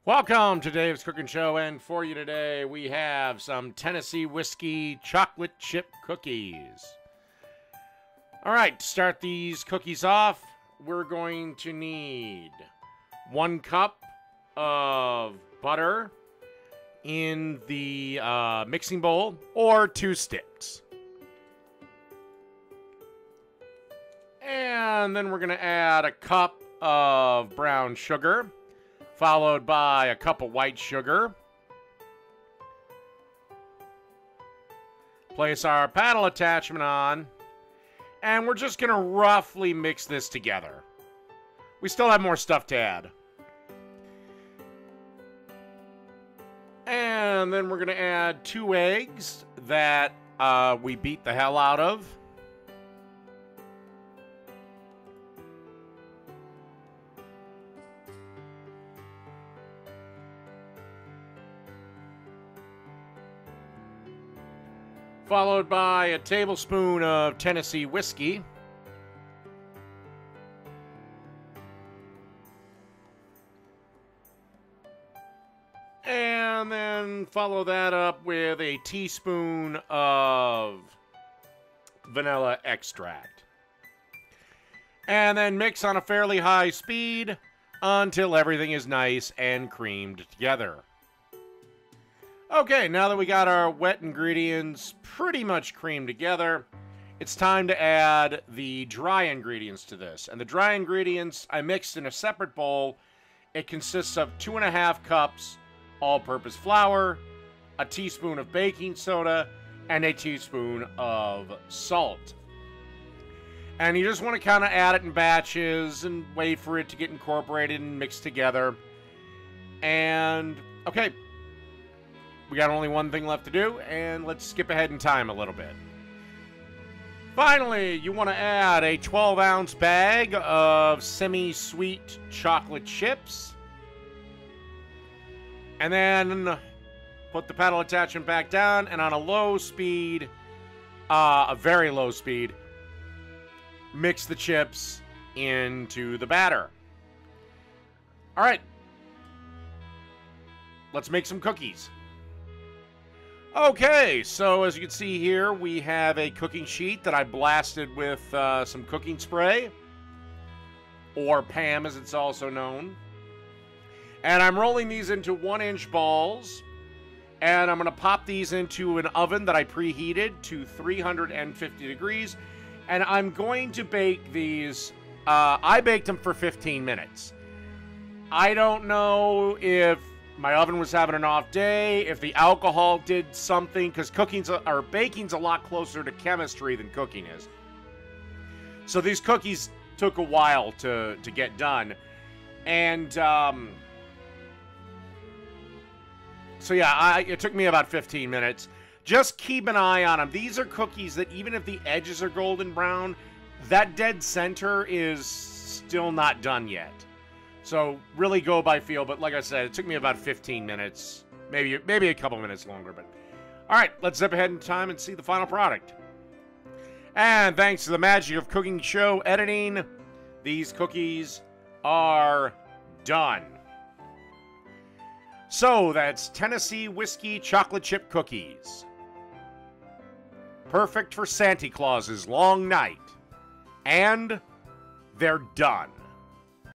Welcome to Dave's Cooking Show, and for you today we have some Tennessee Whiskey chocolate chip cookies. All right, to start these cookies off, we're going to need 1 cup of butter in the mixing bowl, or 2 sticks. And then we're going to add a cup of brown sugar, followed by a cup of white sugar. Place our paddle attachment on, and we're just going to roughly mix this together. We still have more stuff to add. And then we're going to add 2 eggs that we beat the hell out of. Followed by a tablespoon of Tennessee whiskey. And then follow that up with a teaspoon of vanilla extract. And then mix on a fairly high speed until everything is nice and creamed together. Okay, now that we got our wet ingredients pretty much creamed together, it's time to add the dry ingredients to this. And the dry ingredients I mixed in a separate bowl. It consists of 2.5 cups all-purpose flour, a teaspoon of baking soda, and a teaspoon of salt. And you just want to kind of add it in batches and wait for it to get incorporated and mixed together. And, okay. We got only one thing left to do, and let's skip ahead in time a little bit. Finally, you want to add a 12-ounce bag of semi-sweet chocolate chips. And then put the paddle attachment back down, and on a low speed, a very low speed, mix the chips into the batter. All right. Let's make some cookies. Okay, so as you can see here, we have a cooking sheet that I blasted with some cooking spray, or PAM as it's also known. And I'm rolling these into 1-inch balls, and I'm going to pop these into an oven that I preheated to 350 degrees, and I'm going to bake these. I baked them for 15 minutes. I don't know if my oven was having an off day, if the alcohol did something, because baking's a lot closer to chemistry than cooking is. So these cookies took a while to get done. And, so yeah, it took me about 15 minutes. Just keep an eye on them. These are cookies that even if the edges are golden brown, that dead center is still not done yet. So really go by feel, but like I said, it took me about 15 minutes, maybe a couple minutes longer. But all right, let's zip ahead in time and see the final product. And thanks to the magic of cooking show editing, these cookies are done. So that's Tennessee Whiskey chocolate chip cookies. Perfect for Santa Claus's long night. And they're done.